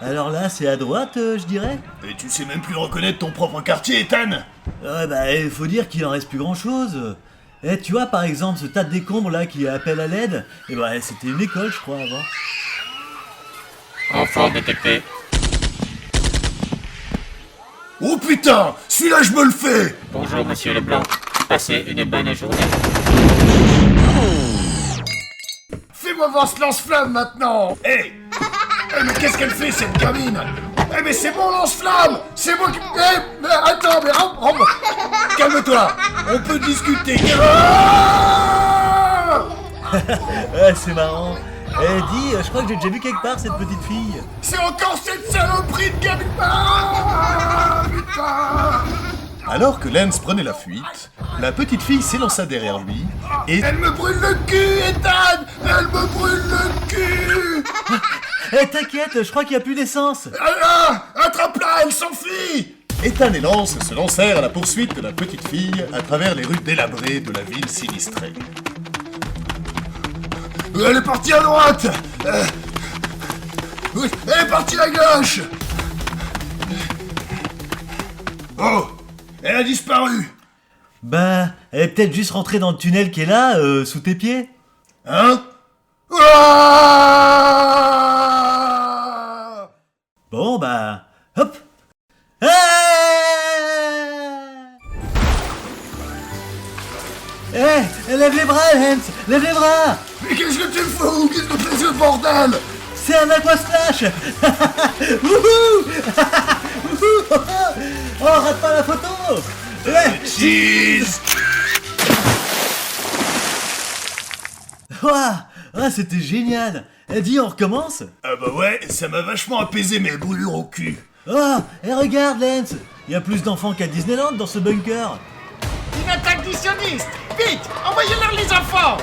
Alors là, c'est à droite, je dirais. Et tu sais même plus reconnaître ton propre quartier, Ethan. Ouais, bah, il faut dire qu'il en reste plus grand-chose. Tu vois, par exemple, ce tas de décombres là qui appelle à l'aide, c'était une école, je crois, avant. Enfant détecté. Oh putain, celui-là je me le fais. Bonjour monsieur Leblanc. Passez une bonne journée. Fais-moi voir ce lance-flamme maintenant. Hé mais qu'est-ce qu'elle fait cette gamine? Mais c'est mon lance-flamme. C'est moi qui... mais attends, mais calme-toi. On peut discuter. Ah Ouais, c'est marrant. Dis, je crois que j'ai déjà vu quelque part cette petite fille. C'est encore cette saloperie de gamine. Ah, putain. Alors que Lance prenait la fuite, la petite fille s'élança derrière lui et... Elle me brûle le cul, Ethan. Elle me brûle le cul. T'inquiète, je crois qu'il n'y a plus d'essence. Ah, attrape-la, elle s'enfuit. Ethan et Lance se lancèrent à la poursuite de la petite fille à travers les rues délabrées de la ville sinistrée. Elle est partie à droite. Oui, elle est partie à gauche. Oh, elle a disparu. Ben, elle est peut-être juste rentrée dans le tunnel qui est là, sous tes pieds. Hein? Ah Bon, bah, hop. Lève les bras, Lance. Lève les bras. Mais qu'est-ce que tu fous? Qu'est-ce que c'est ce bordel? C'est un aquasplash. Wouhou. Wouhou. Oh, rate pas la photo. Ouais. Cheese. Ouah, ah, c'était génial. Dis, on recommence? Ah bah ouais, ça m'a vachement apaisé mes brûlures au cul. Oh, et regarde, Lance. Il y a plus d'enfants qu'à Disneyland dans ce bunker. Une attaque des sionistes! Vite! Envoyez-leur les enfants!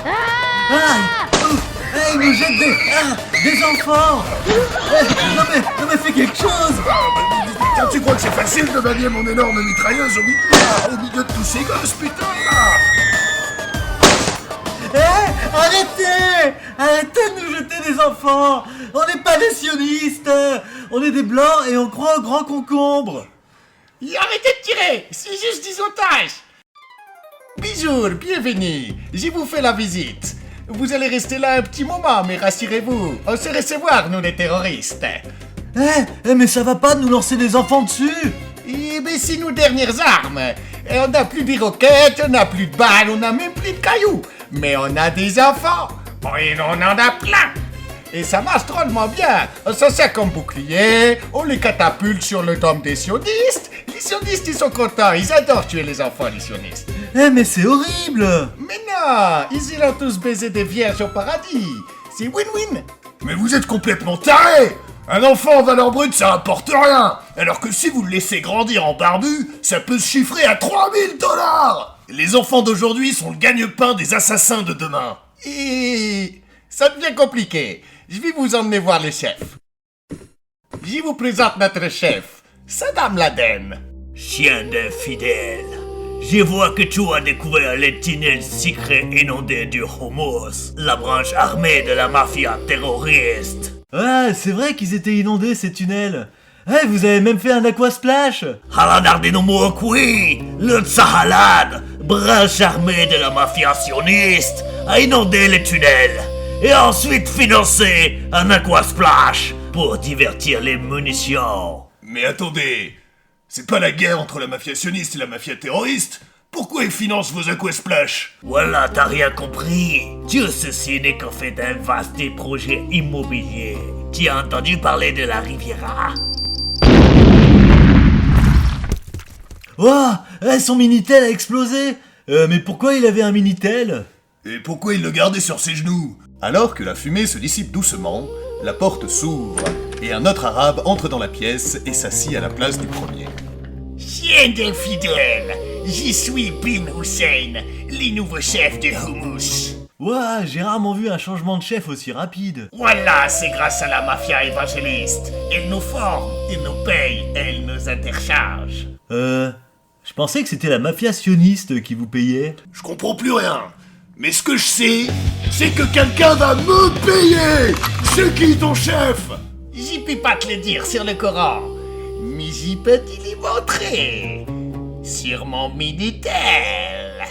Il nous jette des enfants. Non mais fais quelque chose. Putain, tu crois que c'est facile de manier mon énorme mitrailleuse au milieu de tous ces gosses, putain là. Arrêtez de nous jeter des enfants. On n'est pas des sionistes. On est des blancs et on croit au grand concombre. Arrêtez de tirer! C'est juste des otages! Bisous, bienvenue! J'ai vous fait la visite. Vous allez rester là un petit moment, mais rassurez-vous, on sait recevoir, nous les terroristes. Mais ça va pas de nous lancer des enfants dessus. Mais c'est nos dernières armes. Et on n'a plus de roquettes, on n'a plus de balles, on n'a même plus de cailloux. Mais on a des enfants. Et on en a plein. Et ça marche drôlement bien. On s'en sert comme bouclier, on les catapulte sur le dôme des sionistes. Les sionistes, ils sont contents, ils adorent tuer les enfants, les sionistes. Mais c'est horrible. Mais non, ils iront tous baiser des vierges au paradis. C'est win-win. Mais vous êtes complètement tarés. Un enfant en valeur brute, ça rapporte rien. Alors que si vous le laissez grandir en barbu, ça peut se chiffrer à 3000 $. Les enfants d'aujourd'hui sont le gagne-pain des assassins de demain. Et ça devient compliqué. Je vais vous emmener voir le chef. Je vous présente notre chef, Saddam Laden. Chien d'infidèle, je vois que tu as découvert les tunnels secrets inondés du Hummus, la branche armée de la mafia terroriste. Ouais, c'est vrai qu'ils étaient inondés ces tunnels. Vous avez même fait un aquasplash. Haladar de Nomokwi, le Tsahalad, branche armée de la mafia sioniste, a inondé les tunnels et a ensuite financé un aquasplash pour divertir les munitions. Mais attendez, c'est pas la guerre entre la mafia sioniste et la mafia terroriste? Pourquoi ils financent vos aquasplash? Voilà, t'as rien compris. Tout ceci n'est qu'en fait un vaste projet immobilier. Tu as entendu parler de la Riviera? Ouah, son Minitel a explosé. Mais pourquoi il avait un Minitel? Et pourquoi il le gardait sur ses genoux? Alors que la fumée se dissipe doucement, la porte s'ouvre et un autre arabe entre dans la pièce et s'assit à la place du premier. Chien d'infidèle, j'y suis Bin Hussein, les nouveaux chefs de Hummus. Ouah, j'ai rarement vu un changement de chef aussi rapide. Voilà, c'est grâce à la mafia évangéliste. Elle nous forme, elle nous paye, elle nous intercharge. Je pensais que c'était la mafia sioniste qui vous payait. Je comprends plus rien. Mais ce que je sais, c'est que quelqu'un va me payer. C'est qui ton chef? J'y peux pas te le dire sur le Coran, mais j'y peux te les montrer. Sur mon Minitel.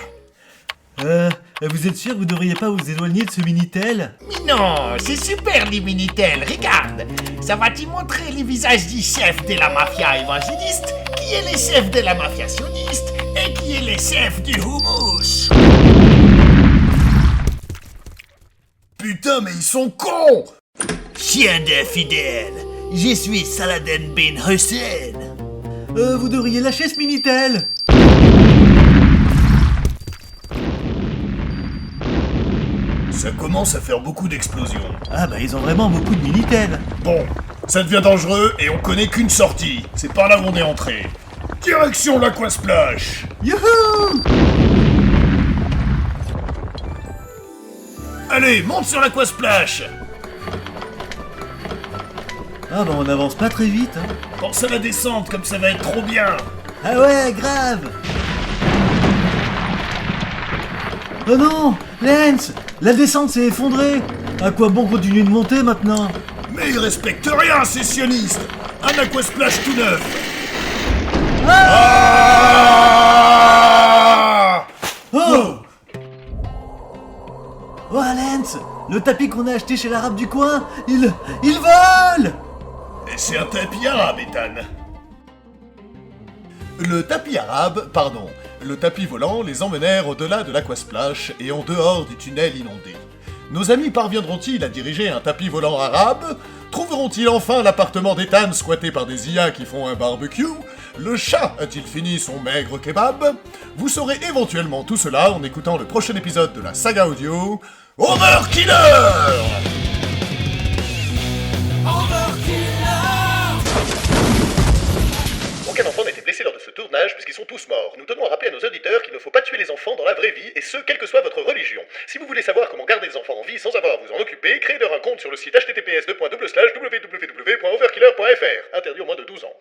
Vous êtes sûr que vous devriez pas vous éloigner de ce Minitel? Mais non, c'est super les Minitel, regarde. Ça va te montrer les visages du chef de la mafia évangéliste, qui est le chef de la mafia sioniste, et qui est le chef du houmous. Putain, mais ils sont cons! Chien d'infidèle, je suis Saladin bin Hussein. Vous devriez lâcher ce Minitel. Ça commence à faire beaucoup d'explosions. Ah bah ils ont vraiment beaucoup de Minitel. Bon, ça devient dangereux et on connaît qu'une sortie. C'est par là où on est entré. Direction l'Aquasplash. Youhou! Allez, monte sur l'Aquasplash. Ah bah on n'avance pas très vite, hein. Pense à la descente, comme ça va être trop bien. Ah ouais, grave. Oh non, Lance, la descente s'est effondrée. À quoi bon continuer de monter maintenant? Mais ils respectent rien, ces sionistes. Un Aquasplash tout neuf. Ah! Oh! Oh Lance, le tapis qu'on a acheté chez l'arabe du coin, il vole! Et c'est un tapis arabe, Ethan. Le tapis volant les emmenèrent au-delà de l'Aquasplash et en dehors du tunnel inondé. Nos amis parviendront-ils à diriger un tapis volant arabe? Trouveront-ils enfin l'appartement d'Ethan squatté par des IA qui font un barbecue? Le chat a-t-il fini son maigre kebab? Vous saurez éventuellement tout cela en écoutant le prochain épisode de la saga audio Overkiller! Aucun enfant n'a été blessé lors de ce tournage puisqu'ils sont tous morts. Nous tenons à rappeler à nos auditeurs qu'il ne faut pas tuer les enfants dans la vraie vie, et ce, quelle que soit votre religion. Si vous voulez savoir comment garder les enfants en vie sans avoir à vous en occuper, créez-leur un compte sur le site https://www.overkiller.fr. Interdit aux moins de 12 ans.